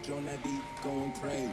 switch on that beat, going crazy.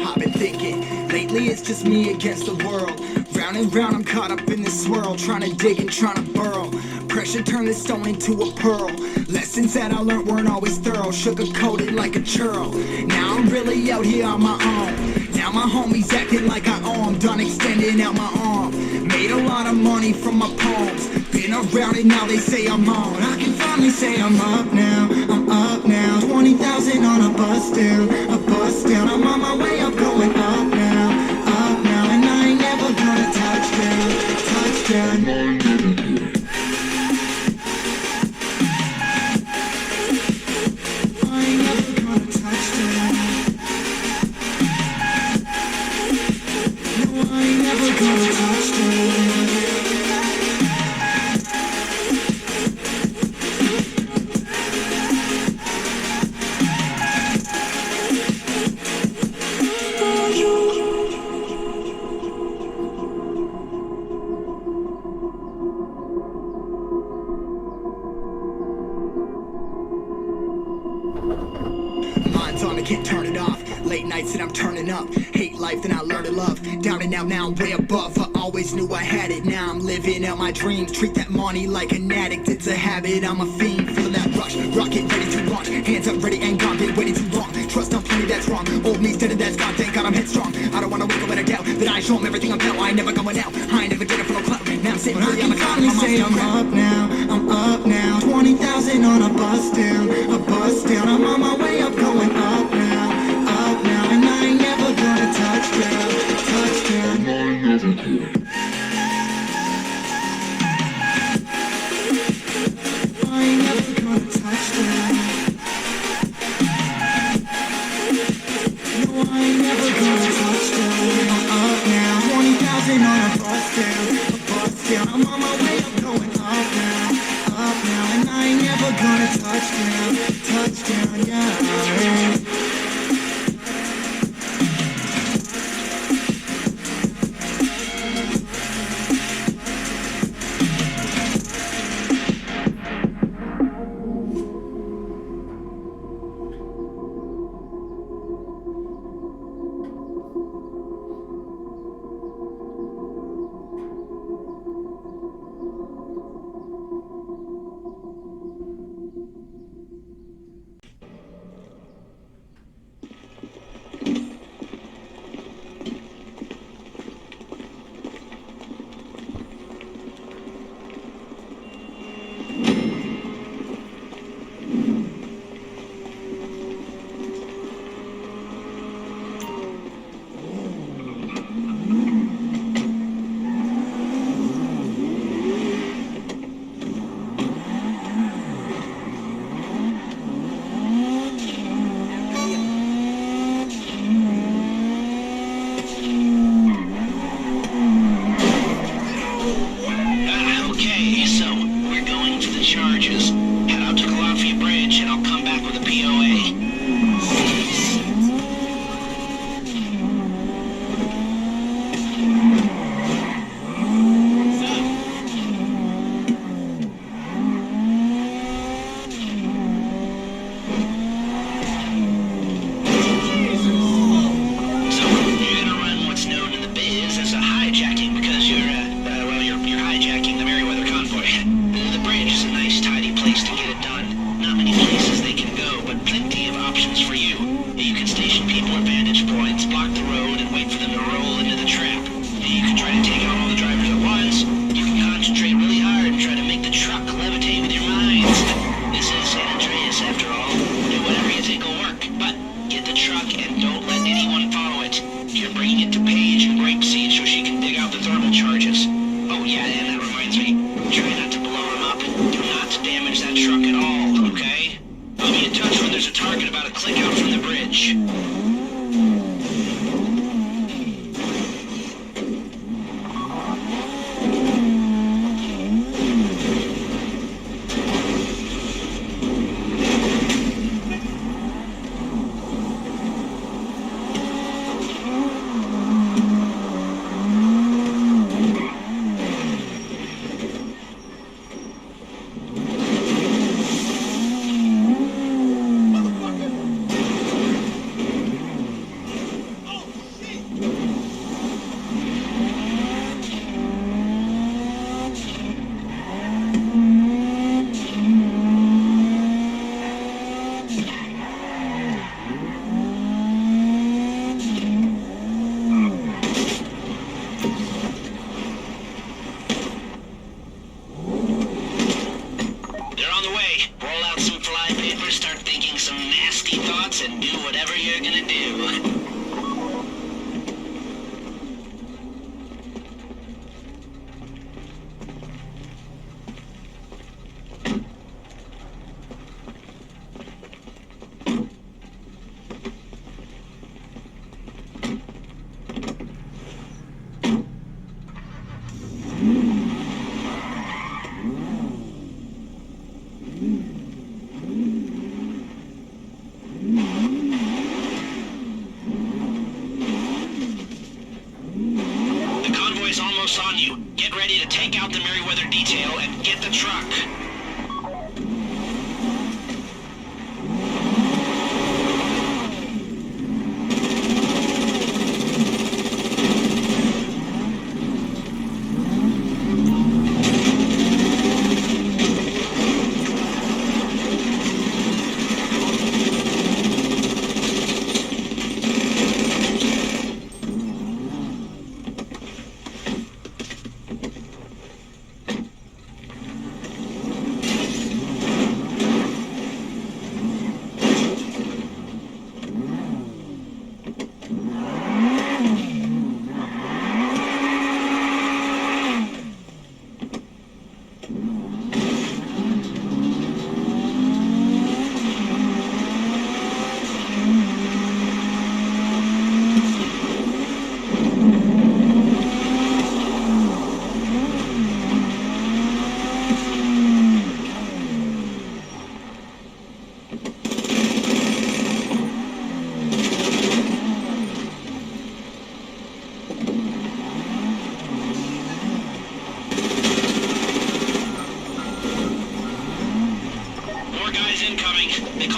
I've been thinking, lately it's just me against the world. Round and round I'm caught up in this swirl, trying to dig and trying to burrow. Pressure turned this stone into a pearl. Lessons that I learned weren't always thorough, sugar-coated like a churl. Now I'm really out here on my own. Now my homies acting like I owe 'em, done extending out my arm. Made a lot of money from my poems, been around it, now they say I'm on. I can finally say I'm up now, I'm up now. 20,000 on a bus down, a bus down. I'm on my way up, going up now, and I ain't never gonna touch down, touchdown. Can't turn it off. Late nights and I'm turning up. Hate life, then I learn to love. Down and out now, I'm way above. I always always knew I had it. Now I'm living out my dreams. Treat that money like an addict, it's a habit, I'm a fiend. Feeling that rush, rocket ready to launch. Hands up, ready and gone, been waiting too long. Trust I'm plenty, that's wrong. Old me's dead and that's gone, thank God I'm headstrong. I don't wanna wake up in a doubt that I show 'em everything I'm about. I ain't never going out, I ain't never did it for no clout. Now I'm sitting pretty on the cloud. Say I'm up now, I'm up now. 20,000 on a bus down, a bus down. I'm on my way up, going up now, and I ain't never gonna touch down, touchdown. I ain't never gonna. I ain't never gonna touch down. No, I ain't never gonna touch down. I'm up now, 20,000 on a bus down, a bus down. I'm on my way up, going up now, and I ain't never gonna touch down, yeah.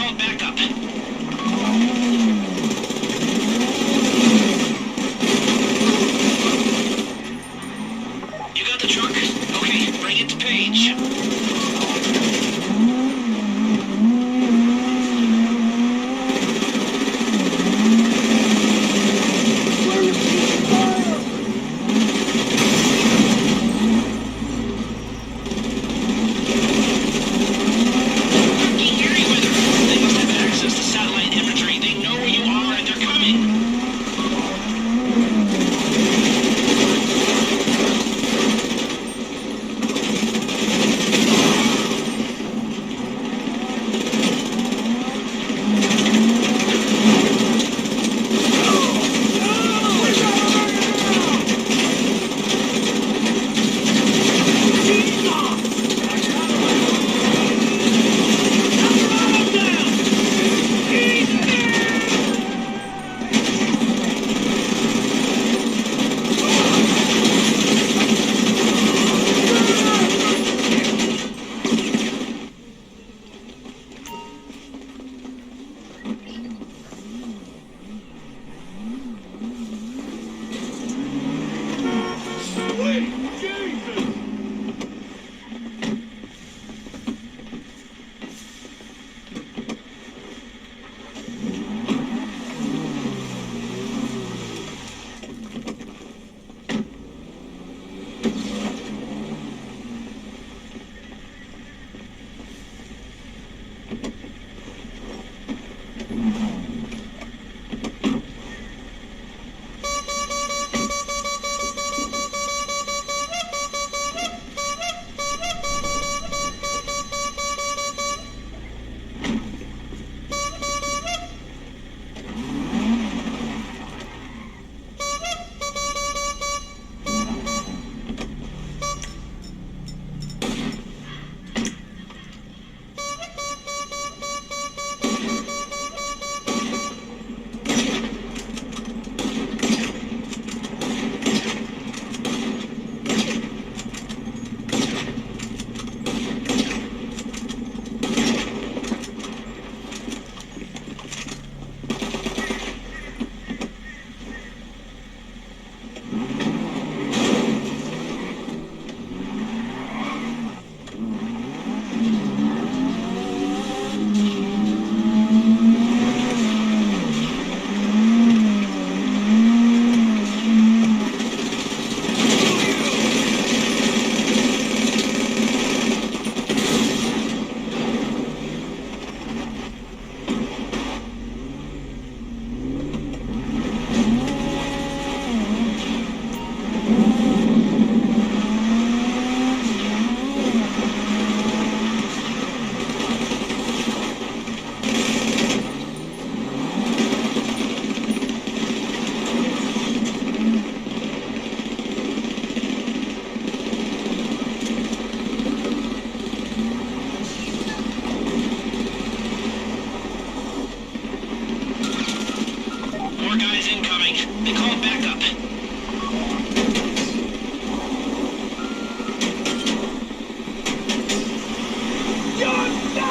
called backup. You got the truck? Okay, bring it to Page.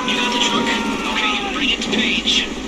You got the truck? Okay, bring it to Page.